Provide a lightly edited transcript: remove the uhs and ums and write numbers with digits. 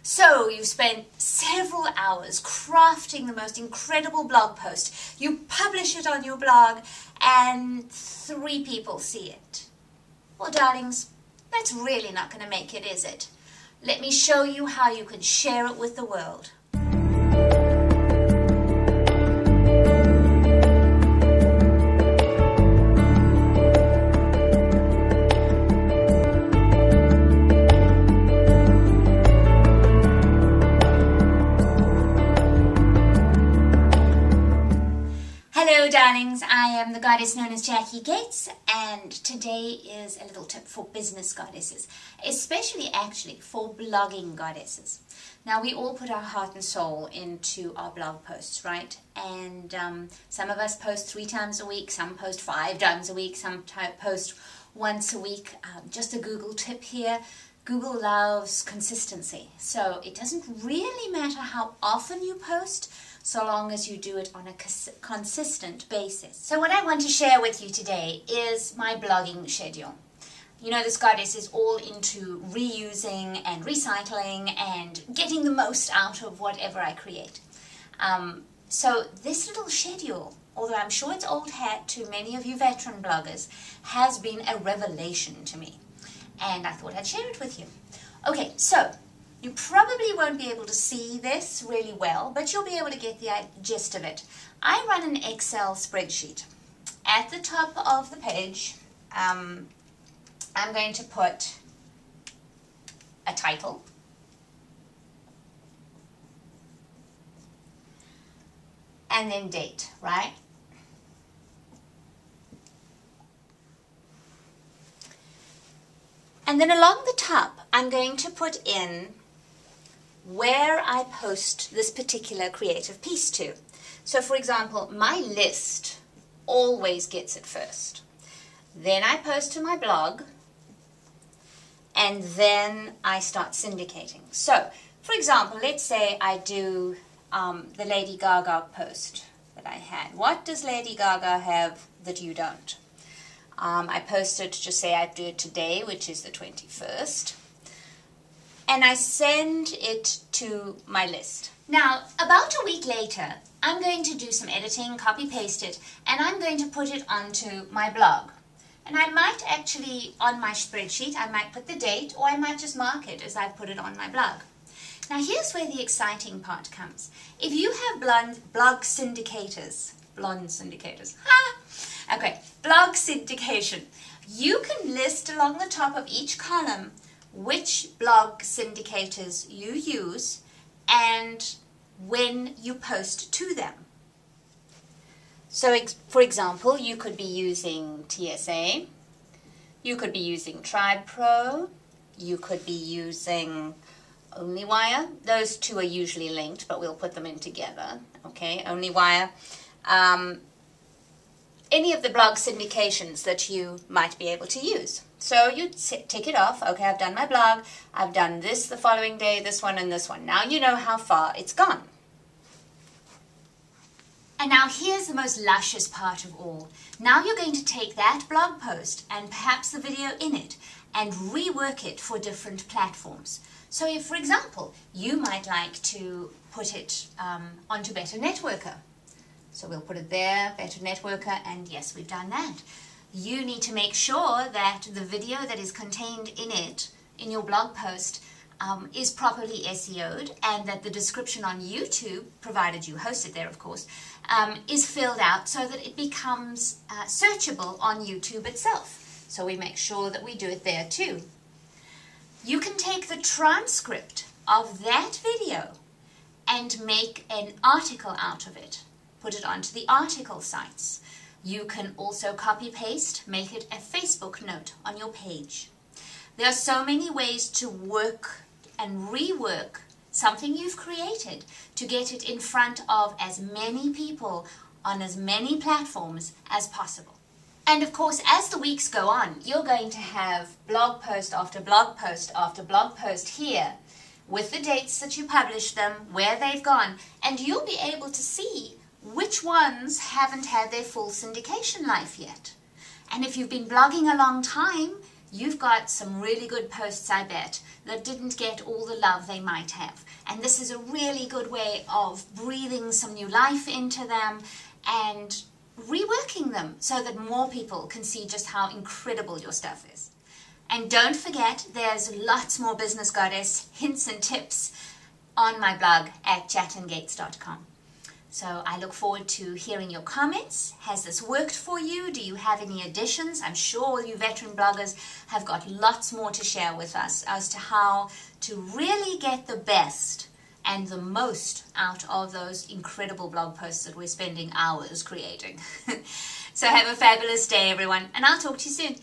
So you've spent several hours crafting the most incredible blog post. You publish it on your blog and 3 people see it. Well, darlings, that's really not going to make it, is it? Let me show you how you can share it with the world. Hello darlings, I am the goddess known as Jackie Gates, and today is a little tip for business goddesses, especially actually for blogging goddesses. Now we all put our heart and soul into our blog posts, right? And some of us post 3 times a week, some post 5 times a week, some post once a week. Just a Google tip here. Google loves consistency, so it doesn't really matter how often you post, so long as you do it on a consistent basis. So what I want to share with you today is my blogging schedule. You know, this goddess is all into reusing and recycling and getting the most out of whatever I create. So this little schedule, although I'm sure it's old hat to many of you veteran bloggers, has been a revelation to me. And I thought I'd share it with you. Okay, so you probably won't be able to see this really well, but you'll be able to get the gist of it. I run an Excel spreadsheet. At the top of the page, I'm going to put a title, and then date, right? And then along the top, I'm going to put in where I post this particular creative piece to. So for example, my list always gets it first. Then I post to my blog, and then I start syndicating. So for example, let's say I do the Lady Gaga post that I had. What does Lady Gaga have that you don't? I posted, just say I do it today, which is the 21st, and I send it to my list. Now, about a week later, I'm going to do some editing, copy-paste it, and I'm going to put it onto my blog. And I might actually, on my spreadsheet, I might put the date, or I might just mark it as I put it on my blog. Now, here's where the exciting part comes. If you have blog syndicators, blonde syndicators, okay, blog syndication. You can list along the top of each column which blog syndicators you use and when you post to them. So for example, you could be using TSA, you could be using Tribe Pro, you could be using OnlyWire. Those 2 are usually linked, but we'll put them in together. Okay, OnlyWire. Any of the blog syndications that you might be able to use. So you tick it off. Okay, I've done my blog. I've done this the following day, this one and this one. Now you know how far it's gone. And now here's the most luscious part of all. Now you're going to take that blog post and perhaps the video in it and rework it for different platforms. So if, for example, you might like to put it onto Better Networker. So we'll put it there, Better Networker, and yes, we've done that. You need to make sure that the video that is contained in it, in your blog post, is properly SEO'd, and that the description on YouTube, provided you host it there of course, is filled out so that it becomes searchable on YouTube itself. So we make sure that we do it there too. You can take the transcript of that video and make an article out of it. Put it onto the article sites. You can also copy-paste, make it a Facebook note on your page. There are so many ways to work and rework something you've created to get it in front of as many people on as many platforms as possible. And of course, as the weeks go on, you're going to have blog post after blog post after blog post here with the dates that you published them, where they've gone, and you'll be able to see which ones haven't had their full syndication life yet. And if you've been blogging a long time, You've got some really good posts, I bet, that didn't get all the love they might have. And this is a really good way of breathing some new life into them and reworking them so that more people can see just how incredible your stuff is. And don't forget, there's lots more Business Goddess hints and tips on my blog at chatandgates.com. So I look forward to hearing your comments. Has this worked for you? Do you have any additions? I'm sure all you veteran bloggers have got lots more to share with us as to how to really get the best and the most out of those incredible blog posts that we're spending hours creating. So have a fabulous day, everyone, and I'll talk to you soon.